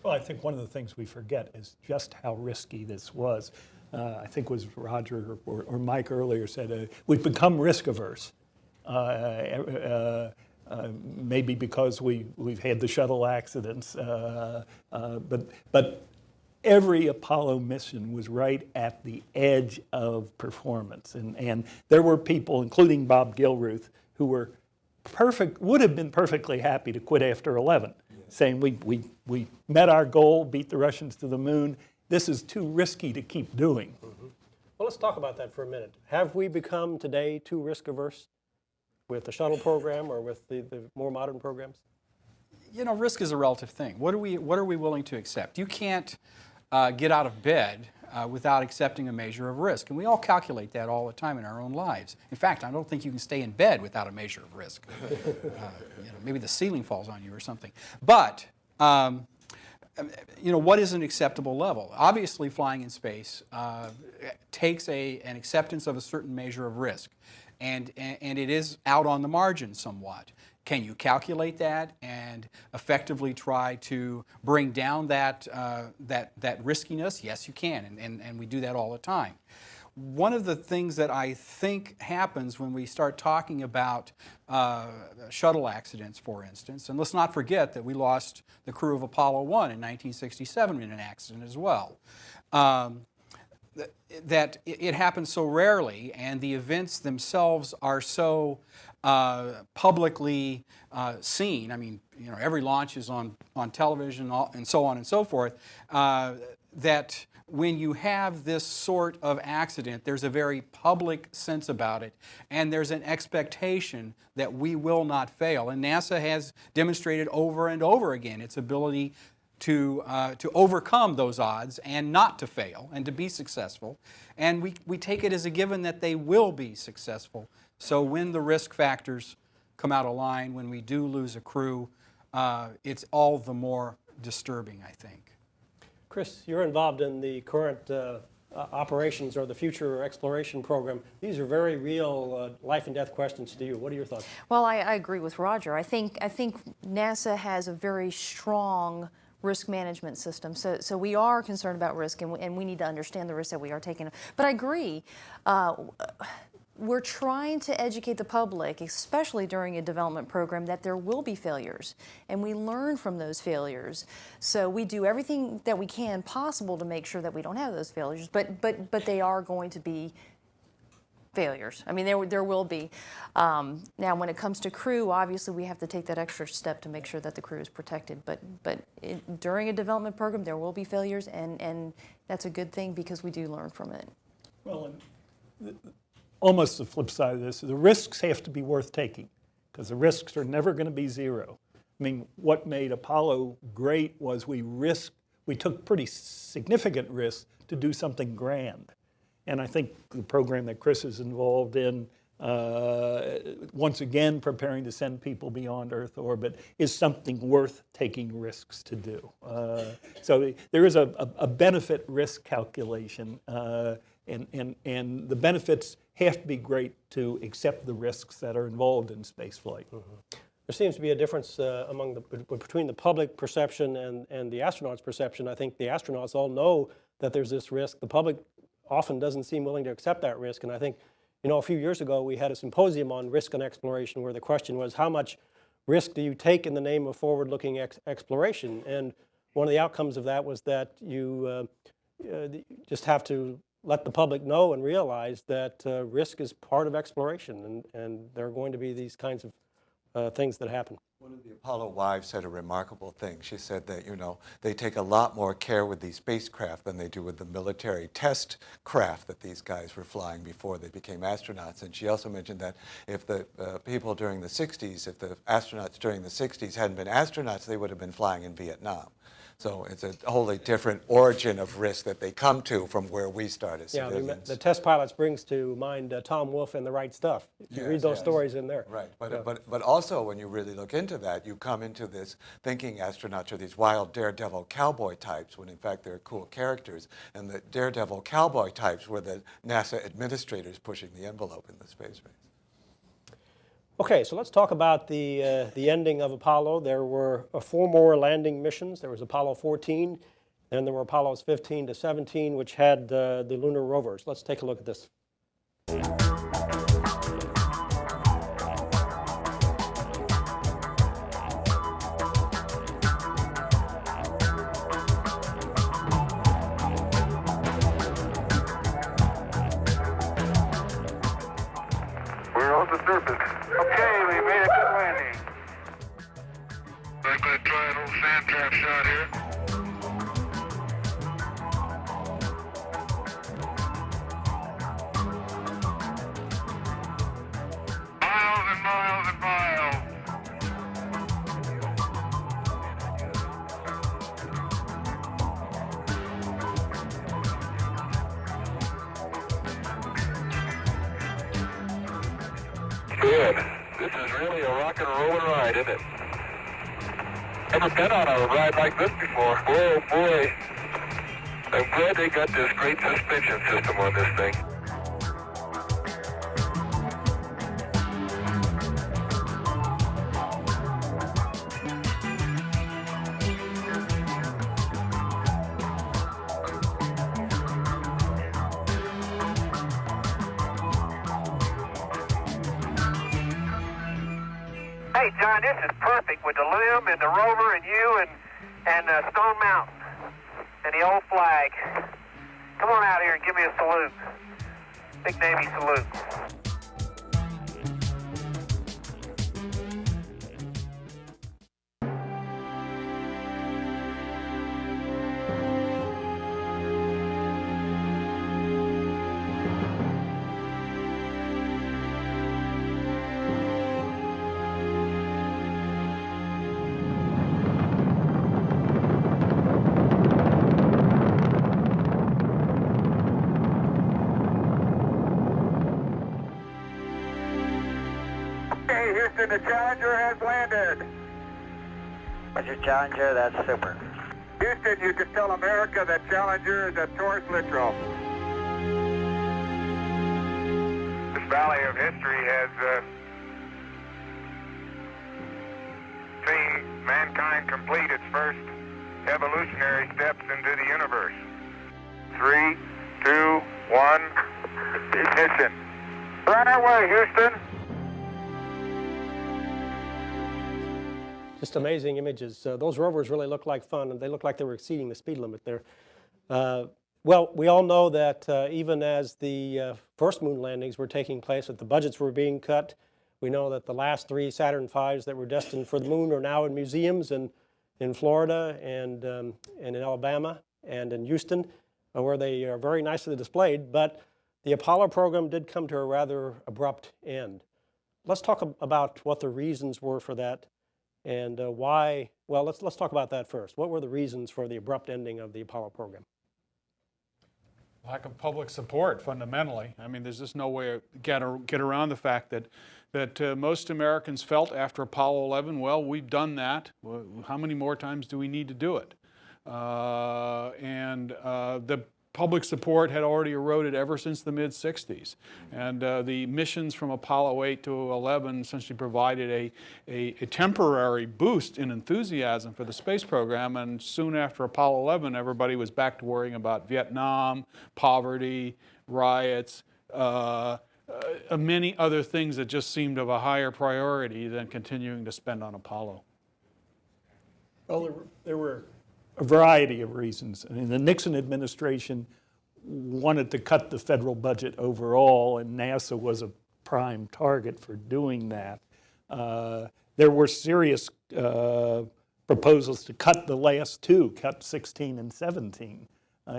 Well, I think one of the things we forget is just how risky this was. I think it was Roger or Mike earlier said, we've become risk averse. Maybe because we've had the shuttle accidents, but every Apollo mission was right at the edge of performance. And there were people, including Bob Gilruth, who were would have been perfectly happy to quit after 11, saying we met our goal, beat the Russians to the moon. This is too risky to keep doing. Mm-hmm. Well, let's talk about that for a minute. Have we become today too risk averse with the shuttle program or with the more modern programs? You know, risk is a relative thing. What are we willing to accept? You can't get out of bed without accepting a measure of risk. And we all calculate that all the time in our own lives. In fact, I don't think you can stay in bed without a measure of risk. Maybe the ceiling falls on you or something. But what is an acceptable level? Obviously, flying in space takes an acceptance of a certain measure of risk, and it is out on the margin somewhat. Can you calculate that and effectively try to bring down that riskiness? Yes, you can, and we do that all the time. One of the things that I think happens when we start talking about shuttle accidents, for instance, and let's not forget that we lost the crew of Apollo 1 in 1967 in an accident as well, that it happens so rarely and the events themselves are so publicly seen. I mean, every launch is on television and so on and so forth, that when you have this sort of accident, there's a very public sense about it, and there's an expectation that we will not fail. And NASA has demonstrated over and over again its ability to overcome those odds and not to fail and to be successful. And we take it as a given that they will be successful. So when the risk factors come out of line, when we do lose a crew, it's all the more disturbing, I think. Chris, you're involved in the current operations or the future exploration program. These are very real life and death questions to you. What are your thoughts? Well, I agree with Roger. I think NASA has a very strong risk management system. So we are concerned about risk, and we need to understand the risk that we are taking. But I agree. We're trying to educate the public, especially during a development program, that there will be failures, and we learn from those failures. So we do everything that we can possible to make sure that we don't have those failures, but they are going to be failures. I mean, there will be. Now, when it comes to crew, obviously we have to take that extra step to make sure that the crew is protected. But during a development program, there will be failures, and that's a good thing because we do learn from it. Well, almost the flip side of this, the risks have to be worth taking because the risks are never going to be zero. I mean, what made Apollo great was we took pretty significant risks to do something grand. And I think the program that Chris is involved in, once again preparing to send people beyond Earth orbit, is something worth taking risks to do. So there is a benefit risk calculation, and the benefits have to be great to accept the risks that are involved in spaceflight. Mm-hmm. There seems to be a difference between the public perception and the astronauts' perception. I think the astronauts all know that there's this risk. The public often doesn't seem willing to accept that risk. And I think, a few years ago we had a symposium on risk and exploration where the question was, how much risk do you take in the name of forward-looking exploration? And one of the outcomes of that was that you just have to let the public know and realize that risk is part of exploration, and there are going to be these kinds of things that happen. One of the Apollo wives said a remarkable thing. She said that, they take a lot more care with these spacecraft than they do with the military test craft that these guys were flying before they became astronauts. And she also mentioned that if the people during the 60s, if the astronauts during the 60s hadn't been astronauts, they would have been flying in Vietnam. So it's a wholly different origin of risk that they come to from where we start as Yeah, civilians. the test pilots brings to mind Tom Wolfe and The Right Stuff. You read those stories in there. Right, but also when you really look into that, you come into this thinking astronauts are these wild daredevil cowboy types, when in fact they're cool characters. And the daredevil cowboy types were the NASA administrators pushing the envelope in the space race. Okay, so let's talk about the ending of Apollo. There were 4 more landing missions. There was Apollo 14, then there were Apollos 15 to 17, which had the lunar rovers. Let's take a look at this. We're on the surface. Okay, we made a good landing. I'm going to try a little sand trap shot here. Miles and miles and miles. Good. This is really a rock and roll ride, isn't it? Never been on a ride like this before. Oh boy. I'm glad they got this great suspension system on this thing. Hey, John, this is perfect with the limb and the rover and you and Stone Mountain and the old flag. Come on out here and give me a salute. Big Navy salute. Okay, Houston, the Challenger has landed. Roger, Challenger, that's super. Houston, you can tell America that Challenger is a Taurus Littrow. This valley of history has seen mankind complete its first evolutionary steps into the universe. 3, 2, 1, ignition. Right away, Houston. Just amazing images. Those rovers really look like fun, and they look like they were exceeding the speed limit there. Well, we all know that even as the first moon landings were taking place, that the budgets were being cut. We know that the last 3 Saturn V's that were destined for the moon are now in museums in Florida and in Alabama and in Houston, where they are very nicely displayed. But the Apollo program did come to a rather abrupt end. Let's talk about what the reasons were for that. And why? Well, let's talk about that first. What were the reasons for the abrupt ending of the Apollo program? Lack of public support, fundamentally. I mean, there's just no way to get around the fact that most Americans felt after Apollo 11, well, we've done that. How many more times do we need to do it? The public support had already eroded ever since the mid-60s. And the missions from Apollo 8 to 11 essentially provided a temporary boost in enthusiasm for the space program. And soon after Apollo 11, everybody was back to worrying about Vietnam, poverty, riots, many other things that just seemed of a higher priority than continuing to spend on Apollo. Well, there were a variety of reasons. I mean, the Nixon administration wanted to cut the federal budget overall, and NASA was a prime target for doing that. There were serious proposals to cut the last 2, cut 16 and 17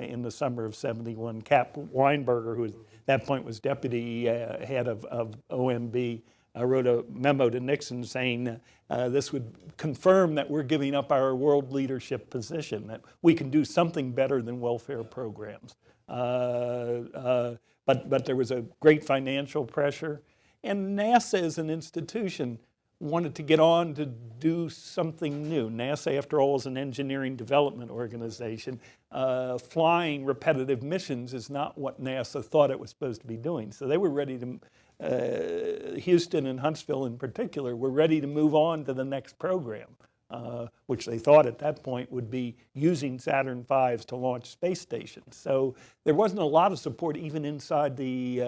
in the summer of '71. Cap Weinberger, who at that point was deputy head of OMB, wrote a memo to Nixon saying this would confirm that we're giving up our world leadership position, that we can do something better than welfare programs. But there was a great financial pressure, and NASA as an institution wanted to get on to do something new. NASA, after all, is an engineering development organization. Flying repetitive missions is not what NASA thought it was supposed to be doing. So they were ready to, Houston and Huntsville in particular, were ready to move on to the next program, which they thought at that point would be using Saturn V's to launch space stations. So there wasn't a lot of support even inside the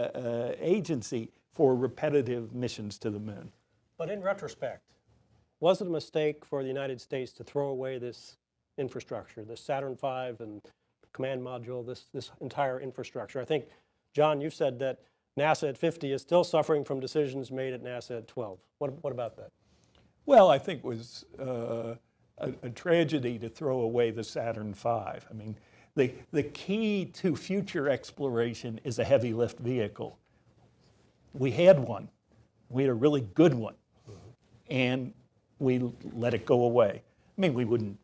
agency for repetitive missions to the moon. But in retrospect, was it a mistake for the United States to throw away this infrastructure, the Saturn V and command module, this entire infrastructure? I think, John, you said that NASA at 50 is still suffering from decisions made at NASA at 12. What about that? Well, I think it was a tragedy to throw away the Saturn V. I mean, the key to future exploration is a heavy lift vehicle. We had one. We had a really good one. And we let it go away. I mean,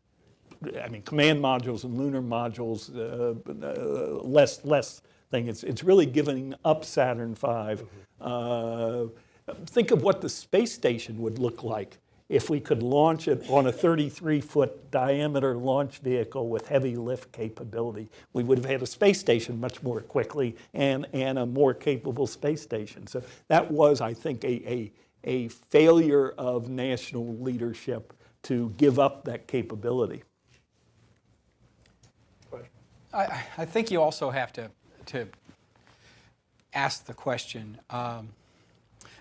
command modules and lunar modules, less thing. It's really giving up Saturn V. Think of what the space station would look like if we could launch it on a 33-foot diameter launch vehicle with heavy lift capability. We would have had a space station much more quickly and a more capable space station. So that was, I think, a failure of national leadership to give up that capability. I think you also have to ask the question. I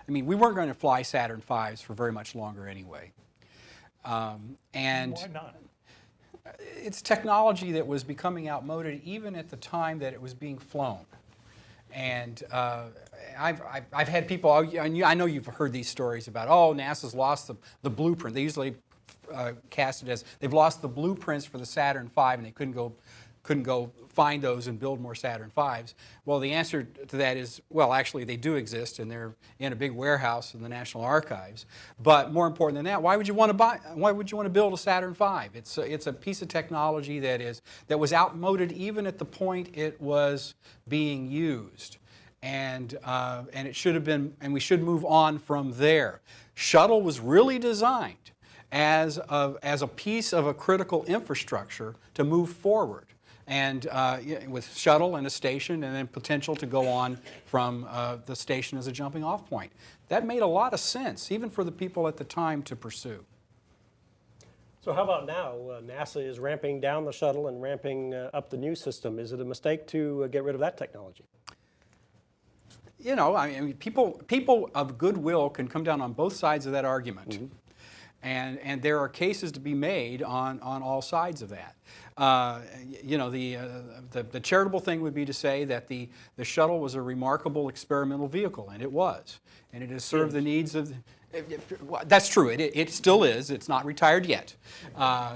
mean, we weren't going to fly Saturn V's for very much longer anyway. And why not? It's technology that was becoming outmoded even at the time that it was being flown. And I've had people, I know you've heard these stories about, oh, NASA's lost the blueprint. They usually cast it as they've lost the blueprints for the Saturn V and they couldn't go find those and build more Saturn V's. Well, the answer to that is, well, actually they do exist and they're in a big warehouse in the National Archives. But more important than that, why would you want to build a Saturn V? It's a piece of technology that was outmoded even at the point it was being used. And it should have been, and we should move on from there. Shuttle was really designed as a piece of a critical infrastructure to move forward. And with shuttle and a station and then potential to go on from the station as a jumping off point. That made a lot of sense, even for the people at the time to pursue. So how about now? NASA is ramping down the shuttle and ramping up the new system. Is it a mistake to get rid of that technology? You know, I mean, people of goodwill can come down on both sides of that argument. Mm-hmm. And there are cases to be made on all sides of that. You know, the charitable thing would be to say that the shuttle was a remarkable experimental vehicle, and it was. And it has served the needs of... That's true. It still is. It's not retired yet.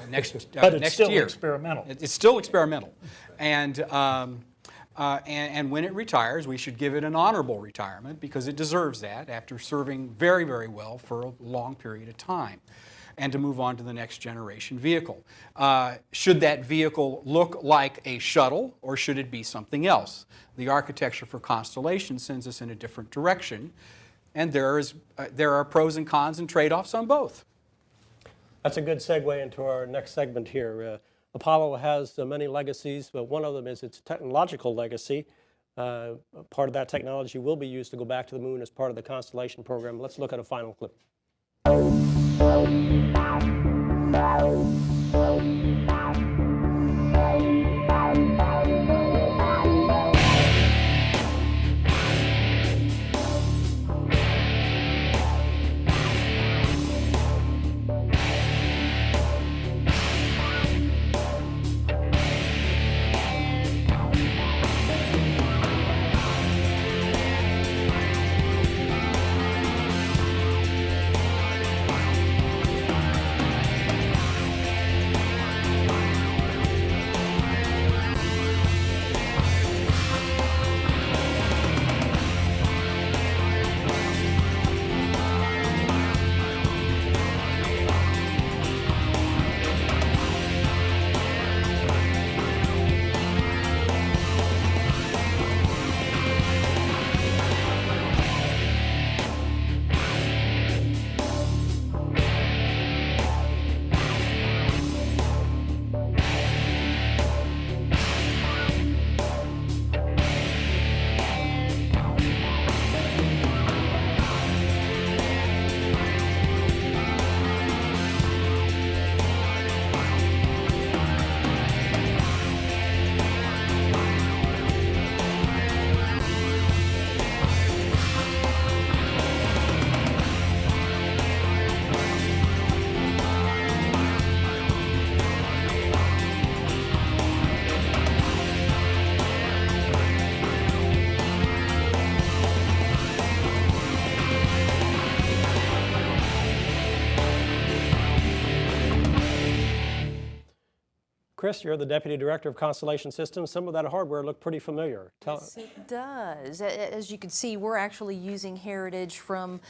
Next it's still year. Experimental. It's still experimental. And when it retires, we should give it an honorable retirement because it deserves that after serving very, very well for a long period of time, and to move on to the next generation vehicle. Should that vehicle look like a shuttle or should it be something else? The architecture for Constellation sends us in a different direction, and there are pros and cons and trade-offs on both. That's a good segue into our next segment here. Apollo has many legacies, but one of them is its technological legacy. Part of that technology will be used to go back to the moon as part of the Constellation program. Let's look at a final clip. Chris, you're the Deputy Director of Constellation Systems. Some of that hardware looked pretty familiar. Yes, it does. As you can see, we're actually using heritage from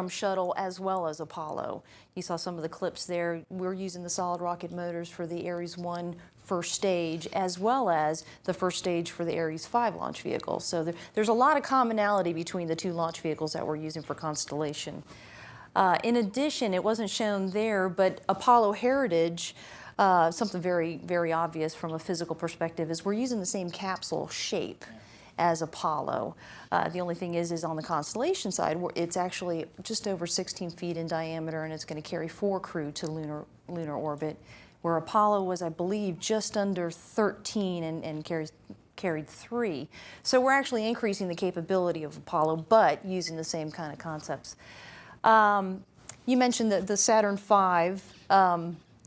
Shuttle as well as Apollo. You saw some of the clips there. We're using the solid rocket motors for the Ares 1 first stage, as well as the first stage for the Ares 5 launch vehicle. So there's a lot of commonality between the two launch vehicles that we're using for Constellation. In addition, it wasn't shown there, but Apollo heritage, something very, very obvious from a physical perspective, is we're using the same capsule shape as Apollo. The only thing is on the Constellation side, it's actually just over 16 feet in diameter, and it's going to carry 4 crew to lunar orbit, where Apollo was, I believe, just under 13 and carried 3. So we're actually increasing the capability of Apollo, but using the same kind of concepts. You mentioned the Saturn V,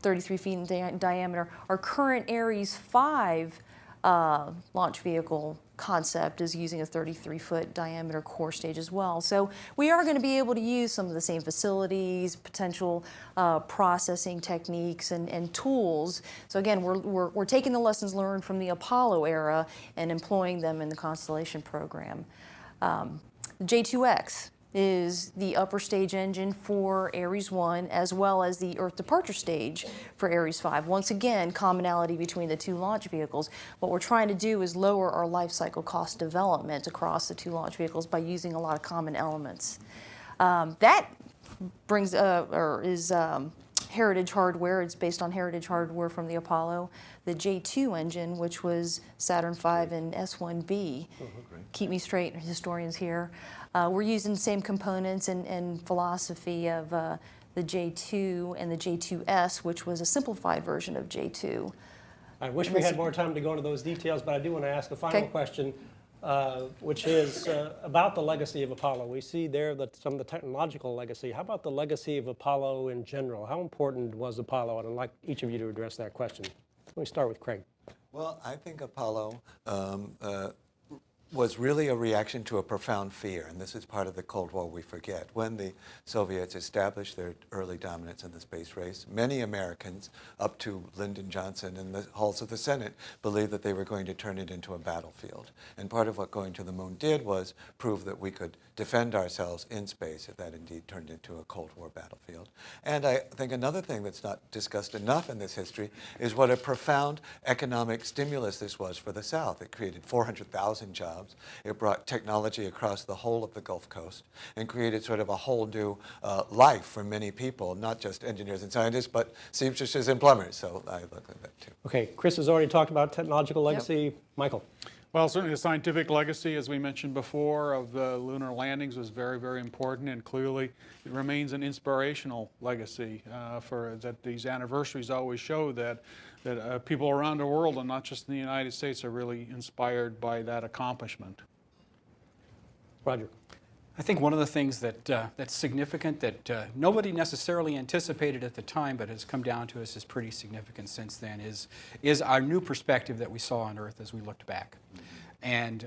33 feet in diameter. Our current Ares 5 launch vehicle concept is using a 33-foot diameter core stage as well. So we are going to be able to use some of the same facilities, potential processing techniques and tools. So again, we're taking the lessons learned from the Apollo era and employing them in the Constellation program. J2X is the upper stage engine for Ares 1, as well as the Earth departure stage for Ares 5. Once again, commonality between the two launch vehicles. What we're trying to do is lower our life cycle cost development across the two launch vehicles by using a lot of common elements. That brings is heritage hardware. It's based on heritage hardware from the Apollo. The J2 engine, which was Saturn V and S1B. Keep me straight, historians here. We're using the same components and philosophy of the J2 and the J2S, which was a simplified version of J2. I wish we had more time to go into those details, but I do want to ask a final question, which is about the legacy of Apollo. We see there some of the technological legacy. How about the legacy of Apollo in general? How important was Apollo? And I'd like each of you to address that question. Let me start with Craig. Well, I think Apollo was really a reaction to a profound fear, and this is part of the Cold War we forget. When the Soviets established their early dominance in the space race, many Americans, up to Lyndon Johnson in the halls of the Senate, believed that they were going to turn it into a battlefield. And part of what going to the moon did was prove that we could defend ourselves in space if that indeed turned into a Cold War battlefield. And I think another thing that's not discussed enough in this history is what a profound economic stimulus this was for the South. It created 400,000 jobs. It brought technology across the whole of the Gulf Coast and created sort of a whole new life for many people, not just engineers and scientists, but seamstresses and plumbers. So I look at that too. Okay, Chris has already talked about technological legacy. Yep. Michael. Well, certainly the scientific legacy, as we mentioned before, of the lunar landings was very, very important, and clearly it remains an inspirational legacy for that. These anniversaries always show that people around the world, and not just in the United States, are really inspired by that accomplishment. Roger. I think one of the things that's significant that nobody necessarily anticipated at the time, but has come down to us as pretty significant since then, is our new perspective that we saw on Earth as we looked back, and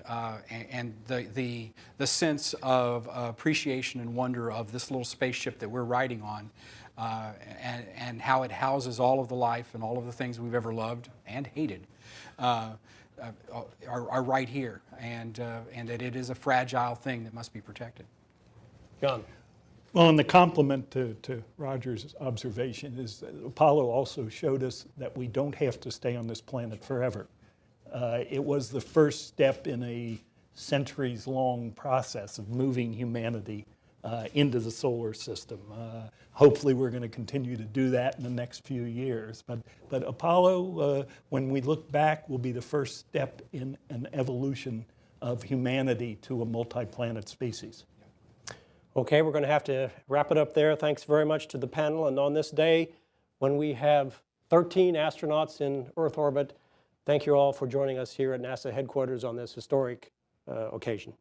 the sense of appreciation and wonder of this little spaceship that we're riding on, and how it houses all of the life and all of the things we've ever loved and hated. Are right here, and that it is a fragile thing that must be protected. John. Well, and the complement to Roger's observation is that Apollo also showed us that we don't have to stay on this planet forever. It was the first step in a centuries-long process of moving humanity into the solar system. Hopefully we're going to continue to do that in the next few years. But Apollo, when we look back, will be the first step in an evolution of humanity to a multi-planet species. Okay, we're going to have to wrap it up there. Thanks very much to the panel. And on this day, when we have 13 astronauts in Earth orbit, thank you all for joining us here at NASA headquarters on this historic occasion.